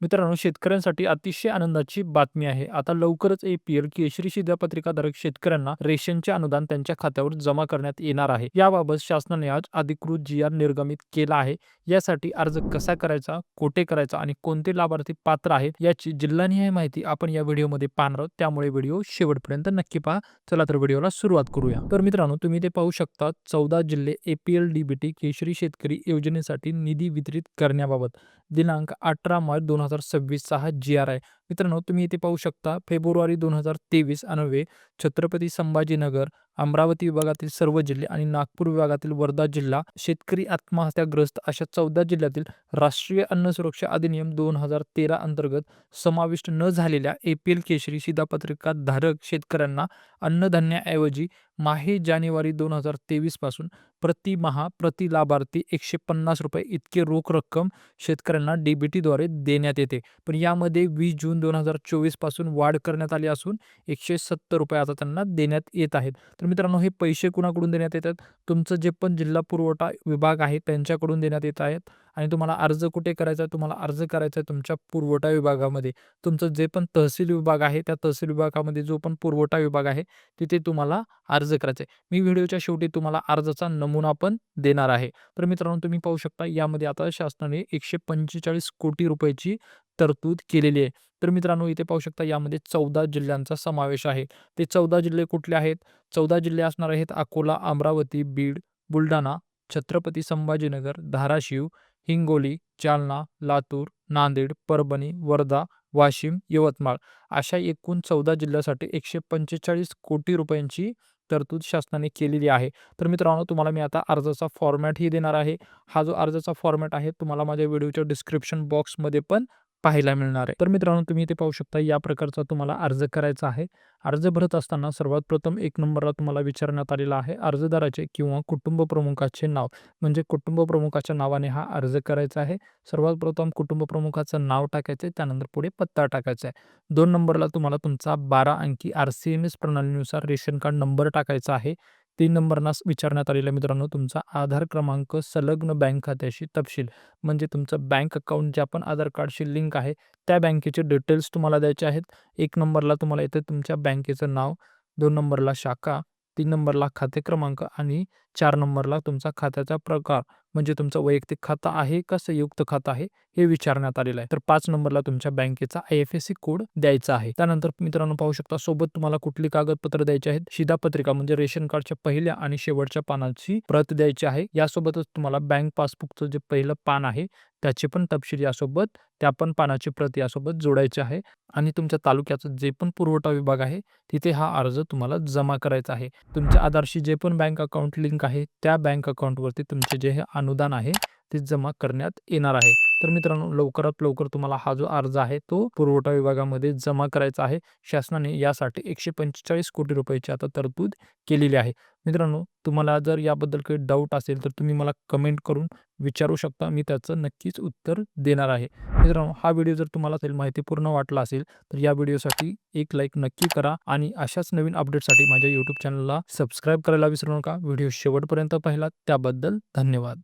मित्रांनो, शेतकऱ्यांसाठी अतिशय आनंदाची बातमी आहे. आता लवकरच ए-पी-एल केशरी शिधापत्रिकाधारक शेतकऱ्यांना रेशनचे अनुदान त्यांच्या खात्यावर जमा करण्यात येणार आहे. याबाबत शासनाने आज अधिकृत जी-आर निर्गमित केला आहे. यासाठी अर्ज कसा करायचा, कोठे करायचा आणि कोणते लाभार्थी पात्र आहेत याची जिल्हानिहाय माहिती आपण या व्हिडिओमध्ये पाहणार आहोत. त्यामुळे व्हिडिओ शेवटपर्यंत नक्की पहा. चला तर व्हिडिओला सुरुवात करूया. तर मित्रांनो, तुम्ही ते पाहू शकता 14 जिल्हे ए-पी-एल डी-बी-टी केशरी शेतकरी योजनेसाठी निधी वितरित करण्याबाबत दिनांक 18 मार्च 2026 चा हा जी-आर आहे. मित्रांनो, तुम्ही इथे पाहू शकता फेब्रुवारी 2023 अन्वये छत्रपती संभाजीनगर, अमरावती विभागातील सर्व जिल्हे आणि नागपूर विभागातील वर्धा जिल्हा शेतकरी आत्महत्याग्रस्त अशा 14 जिल्ह्यातील राष्ट्रीय अन्न सुरक्षा अधिनियम 2013 अंतर्गत समाविष्ट न झालेल्या ए-पी-एल केशरी शिधापत्रिका धारक शेतकऱ्यांना अन्नधान्याऐवजी माहे जानेवारी 2023 पासून प्रतिमाहा प्रति लाभार्थी ₹150 इतकी रोख रक्कम शेतकऱ्यांना डी-बी-टीद्वारे देण्यात येते. पण यामध्ये 20 जून 2024 पासून वाढ करण्यात आली असून ₹170 आता त्यांना देण्यात येत आहेत. तर मित्रांनो, हे पैसे कुणाकडून देण्यात येतात? तुमचं जे पण जिल्हा पुरवठा विभाग आहे त्यांच्याकडून देण्यात येत आहेत. आणि तुम्हाला अर्ज कुठे करायचा आहे? तुम्हाला अर्ज करायचा आहे तुमच्या पुरवठा विभागामध्ये. तुमचं जे पण तहसील विभाग आहे, त्या तहसील विभागामध्ये जो पण पुरवठा विभाग आहे, तिथे तुम्हाला अर्ज करायचा आहे. मी व्हिडिओच्या शेवटी तुम्हाला अर्जाचा नमुना पण देणार आहे. तर मित्रांनो, तुम्ही पाहू शकता यामध्ये आता शासनाने 145 कोटी रुपयाची तरतूद केलेली आहे. तर मित्रांनो, इथे पाहू शकता यामध्ये 14 जिल्ह्यांचा समावेश आहे. ते 14 जिल्हे कुठले आहेत? 14 जिल्हे असणार आहेत अकोला, अमरावती, बीड, बुलढाणा, छत्रपती संभाजीनगर, धाराशिव, हिंगोली, जालना, लातूर, नांदेड, परभणी, वर्धा, वाशिम, यवतमाळ अशा एकूण 14 जिल्ह्यासाठी 145 कोटी रुपयांची तरतूद शासनाने केलेली आहे. तर मित्रांनो, तुम्हाला मी आता अर्जाचा फॉर्मॅटही देणार आहे. हा जो अर्जाचा फॉर्मॅट आहे तुम्हाला माझ्या व्हिडिओच्या डिस्क्रिप्शन बॉक्समध्ये पण पाहायला मिळणार आहे. तर मित्रांनो, तुम्ही इथे पाहू शकता या प्रकारचा तुम्हाला अर्ज करायचा आहे. अर्ज भरत असताना सर्वात प्रथम 1 नंबरला तुम्हाला विचारण्यात आलेला आहे अर्जदाराचे किंवा कुटुंब प्रमुखाचे नाव. म्हणजे कुटुंब प्रमुखाच्या नावाने हा अर्ज करायचा आहे. सर्वात प्रथम कुटुंब प्रमुखाचं नाव टाकायचं आहे, त्यानंतर पुढे पत्ता टाकायचा आहे. 2 नंबरला तुम्हाला तुमचा 12 अंकी आर-सी-एम-एस प्रणालीनुसार रेशन कार्ड नंबर टाकायचा आहे. 3 नंबरला विचारण्यात आलेला मित्रांनो तुमचा आधार क्रमांक संलग्न बँक खात्याशी तपशील. म्हणजे तुमचं बँक अकाउंट ज्या पण आधार कार्डशी लिंक आहे, त्या बँकेचे डिटेल्स तुम्हाला द्यायचे आहेत. 1 नंबरला तुम्हाला येते तुमच्या बँकेचं नाव, 2 नंबरला शाखा, 3 नंबरला खाते क्रमांक आणि 4 नंबरला तुमचा खात्याचा प्रकार. म्हणजे तुमचं वैयक्तिक खातं आहे का संयुक्त खातं आहे हे विचारण्यात आलेलं आहे. तर 5 नंबरला तुमच्या बँकेचा आय-एफ-एस-सी कोड द्यायचा आहे. त्यानंतर मित्रांनो पाहू शकता सोबत तुम्हाला कुठली कागदपत्र द्यायची आहेत? शिधापत्रिका म्हणजे रेशन कार्डच्या पहिल्या आणि शेवटच्या पानाची प्रत द्यायची आहे. यासोबतच तुम्हाला बँक पासबुकचं जे पहिलं पान आहे त्याचे पण तपशील यासोबत त्या पण पानाची प्रत यासोबत जोडायची आहे. आणि तुमच्या तालुक्याचा जे पण पुरवठा विभाग आहे तिथे हा अर्ज तुम्हाला जमा करायचा आहे. तुमच्या आधारशी जे पण बँक अकाउंट लिंक आहे त्या बँक अकाउंटवरती तुमचे जे हे अनुदान आहे ते जमा करण्यात येणार आहे. तर मित्रांनो, लवकरात लवकर तुम्हाला हा जो अर्ज आहे तो पुरवठा विभागामध्ये जमा करायचा आहे. शासनाने यासाठी 145 कोटी रुपयाची आता तरतूद केलेली आहे. मित्रांनो, तुम्हाला जर याबद्दल काही डाऊट असेल तर तुम्ही मला कमेंट करून विचारू शकता. मी त्याचं नक्कीच उत्तर देणार आहे. मित्रांनो, हा व्हिडिओ जर तुम्हाला माहितीपूर्ण वाटला असेल तर या व्हिडिओसाठी एक लाईक नक्की करा आणि अशाच नवीन अपडेटसाठी माझ्या यूट्यूब चॅनलला सबस्क्राईब करायला विसरू नका. व्हिडिओ शेवटपर्यंत पाहिलात त्याबद्दल धन्यवाद.